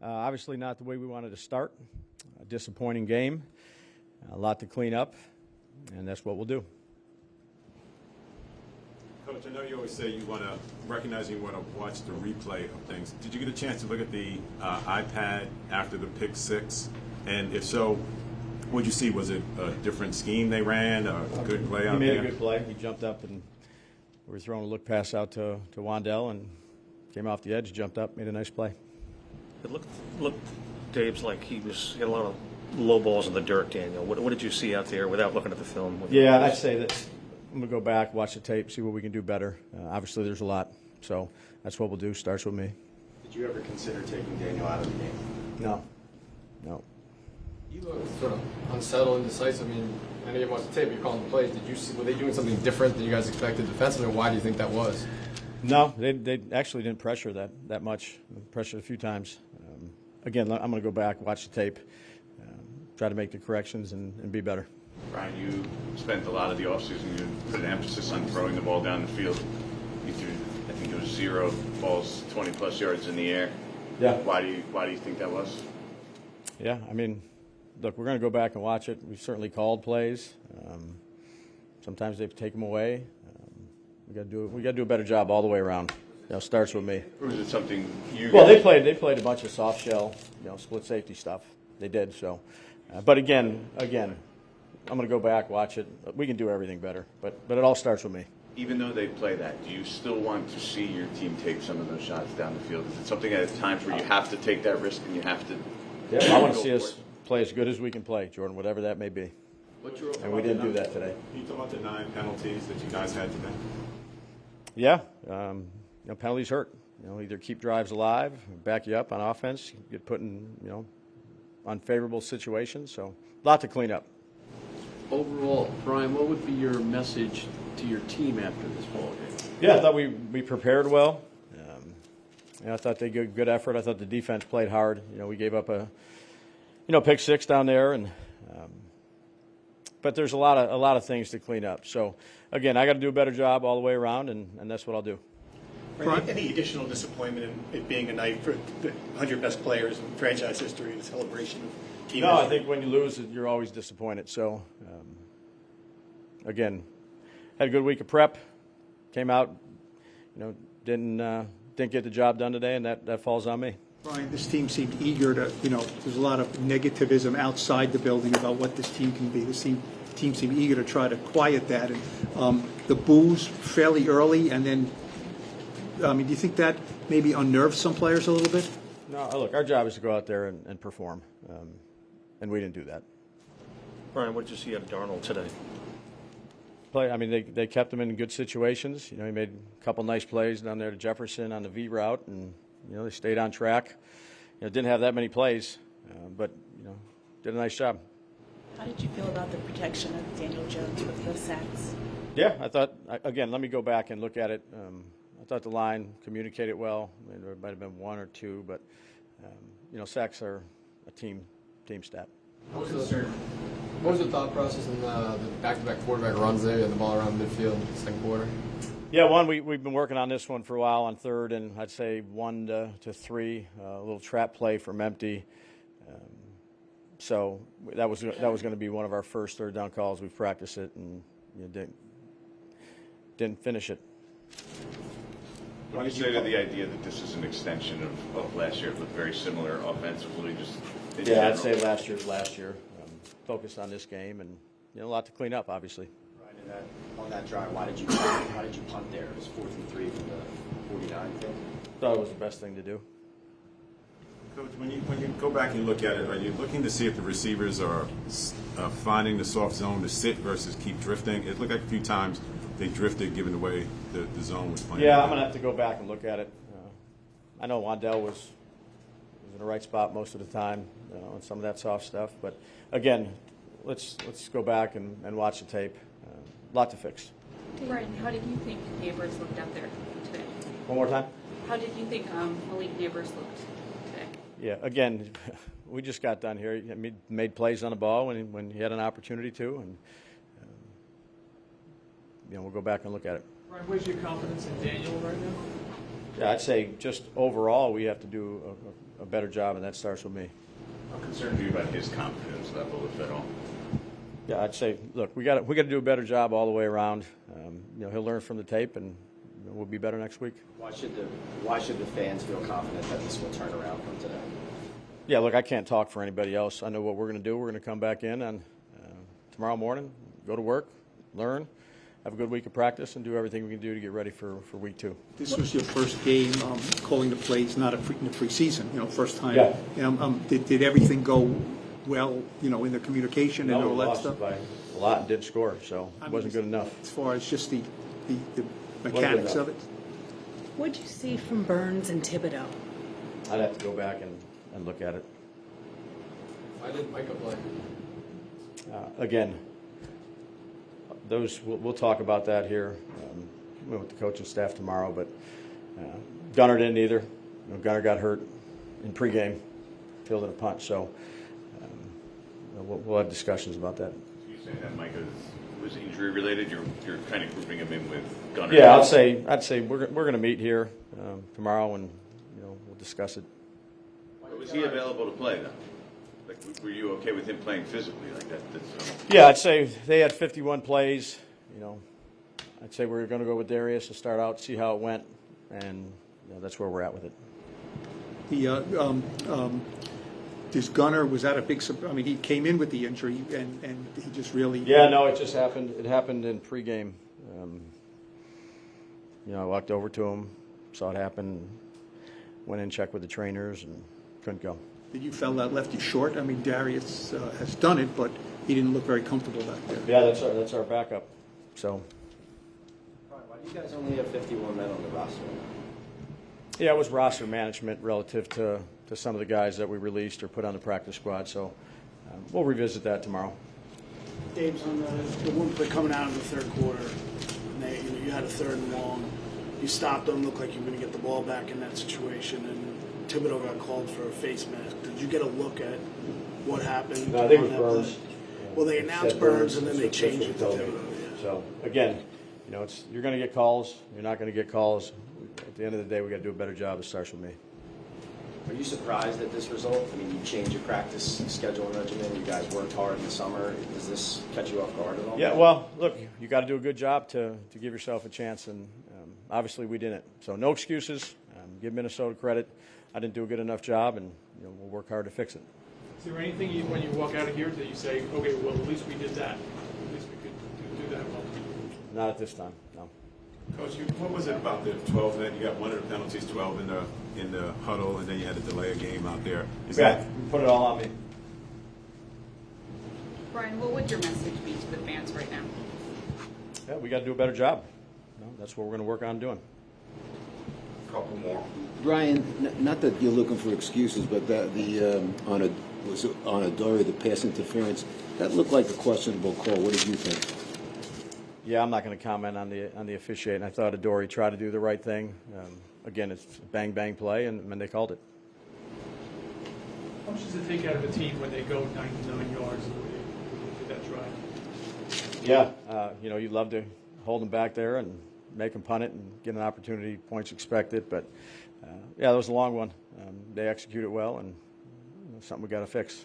Obviously not the way we wanted to start. A disappointing game, a lot to clean up, and that's what we'll do. Coach, I know you always say you want to recognize you want to watch the replay of things. Did you get a chance to look at the iPad after the pick six? And if so, what did you see? Was it a different scheme they ran, a good play out there? He made a good play. He jumped up, and we were throwing a look pass out to Wandell, and came off the edge, jumped up, made a nice play. It looked Dave's like he had a lot of low balls in the dirt, Daniel. What did you see out there without looking at the film? Yeah, I'd say that I'm going to go back, watch the tape, see what we can do better. Obviously, there's a lot, so that's what we'll do. Starts with me. Did you ever consider taking Daniel out of the game? No. You look sort of unsettled, indecisive. I mean, I know you watched the tape, you're calling the plays. Did you see, were they doing something different than you guys expected defensively, and why do you think that was? No, they actually didn't pressure that much. Pressured a few times. Again, I'm going to go back, watch the tape, try to make the corrections and be better. Brian, you spent a lot of the offseason, you put an emphasis on throwing the ball down the field. You threw, I think it was 0 balls, 20-plus yards in the air. Yeah. Why do you think that was? Yeah, I mean, look, we're going to go back and watch it. We've certainly called plays. Sometimes they take them away. We got to do a better job all the way around. Starts with me. Or was it something you? Well, they played a bunch of soft shell, split safety stuff. They did so. But again, I'm going to go back, watch it. We can do everything better, but it all starts with me. Even though they play that, do you still want to see your team take some of those shots down the field? Is it something at times where you have to take that risk and you have to? Yeah, I want to see us play as good as we can play, Jordan, whatever that may be. And we didn't do that today. Can you talk about the 9 penalties that you guys had today? Yeah, penalties hurt. Either keep drives alive, back you up on offense, get put in unfavorable situations. So a lot to clean up. Overall, Brian, what would be your message to your team after this ball game? Yeah, I thought we prepared well. I thought they gave good effort. I thought the defense played hard. We gave up a pick six down there, and but there's a lot of things to clean up. So again, I got to do a better job all the way around, and that's what I'll do. Any additional disappointment in it being a night for the 100 best players in franchise history, the celebration of team? No, I think when you lose, you're always disappointed. So, again, had a good week of prep. Came out, didn't get the job done today, and that falls on me. Brian, this team seemed eager to, there's a lot of negativism outside the building about what this team can be. This team seemed eager to try to quiet that. And the boos fairly early, and then, do you think that maybe unnerved some players a little bit? No, look, our job is to go out there and perform, and we didn't do that. Brian, what did you see out of Darnold today? They kept him in good situations. He made a couple nice plays down there to Jefferson on the V route, and they stayed on track. Didn't have that many plays, but did a nice job. How did you feel about the protection of Daniel Jones with the sacks? Yeah, I thought, again, let me go back and look at it. I thought the line communicated well. There might have been 1 or 2, but sacks are a team stat. What was the thought process in the back-to-back quarterback runs there and the ball around midfield in the second quarter? Yeah, we've been working on this one for a while on third, and I'd say 1 to 3, a little trap play from empty. So that was going to be one of our first third down calls. We've practiced it and didn't finish it. What do you say to the idea that this is an extension of last year? It looked very similar offensively. I'd say last year. Focused on this game, and a lot to clean up, obviously. Right, on that drive, why did you punt there? It was 4th and 3 from the 49 field. Thought it was the best thing to do. Coach, when you go back and look at it, are you looking to see if the receivers are finding the soft zone to sit versus keep drifting? It looked like a few times they drifted, given the way the zone was playing. Yeah, I'm going to have to go back and look at it. I know Wandell was in the right spot most of the time on some of that soft stuff, but again, let's go back and watch the tape. A lot to fix. Brian, how did you think Neighbors looked out there today? One more time. How did you think Malik Neighbors looked today? Yeah, again, we just got done here. He made plays on the ball when he had an opportunity to, and we'll go back and look at it. Brian, where's your confidence in Daniel right now? Yeah, I'd say just overall we have to do a better job, and that starts with me. How concerned are you about his confidence level, if at all? Yeah, I'd say, look, we got to do a better job all the way around. He'll learn from the tape, and we'll be better next week. Why should the fans feel confident that this will turn around from today? Yeah, look, I can't talk for anybody else. I know what we're going to do. We're going to come back in on tomorrow morning, go to work, learn, have a good week of practice, and do everything we can do to get ready for week 2. This was your first game calling the plays, not in the preseason, first time. Yeah. Did everything go well, in the communication and all that stuff? By a lot and didn't score, so it wasn't good enough. As far as just the mechanics of it? What did you see from Burns and Thibodeau? I'd have to go back and look at it. Why didn't Micah play? Again, we'll talk about that here with the coaching staff tomorrow, but Gunnar didn't either. Gunnar got hurt in pregame, fielded a punt, so we'll have discussions about that. You saying that Micah was injury related? You're kind of grouping him in with Gunnar. Yeah, I'd say we're going to meet here tomorrow and we'll discuss it. Was he available to play though? Like, were you okay with him playing physically like that? Yeah, I'd say they had 51 plays. I'd say we're going to go with Darius to start out, see how it went, and that's where we're at with it. This Gunnar, was that a big surprise? I mean, he came in with the injury, and he just really... Yeah, no, it just happened. It happened in pregame. I walked over to him, saw it happen, went in, checked with the trainers, and couldn't go. Did you feel that left you short? I mean, Darius has done it, but he didn't look very comfortable back there. Yeah, that's our backup. So. Brian, why do you guys only have 51 men on the roster? Yeah, it was roster management relative to some of the guys that we released or put on the practice squad. So we'll revisit that tomorrow. Dave's on the one play coming out of the third quarter. And you had a 3rd and long. You stopped them, looked like you were going to get the ball back in that situation, and Thibodeau got called for a face mask. Did you get a look at what happened? No, I think it on was that Burns. play? Well, they announced Burns, and then they changed it to Thibodeau. Yeah. So again, you're going to get calls. You're not going to get calls. At the end of the day, we got to do a better job. It starts with me. Are you surprised at this result? I mean, you changed your practice schedule and regimen. You guys worked hard in the summer. Does this catch you off guard at all? Yeah, well, look, you got to do a good job to give yourself a chance, and obviously we didn't. So no excuses. Give Minnesota credit. I didn't do a good enough job, and we'll work hard to fix it. Is there anything when you walk out of here that you say, okay, well, at least we did that. At least we could do that well? Not at this time, no. Coach, what was it about the 12 then? You got one of the penalties, 12 in the huddle, and then you had to delay a game out there. Put it all on me. Brian, what would your message be to the fans right now? Yeah, we got to do a better job. That's what we're going to work on doing. Couple more. Brian, not that you're looking for excuses, but on Adore, the pass interference, that looked like a questionable call. What did you think? Yeah, I'm not going to comment on the officiating. I thought Adore tried to do the right thing. Again, it's a bang play, and they called it. How much does it take out of a team when they go 99 yards the way they did that drive? Yeah, you'd love to hold them back there and make them punt it and get an opportunity, points expected. But, yeah, that was a long one. They executed well, and something we got to fix.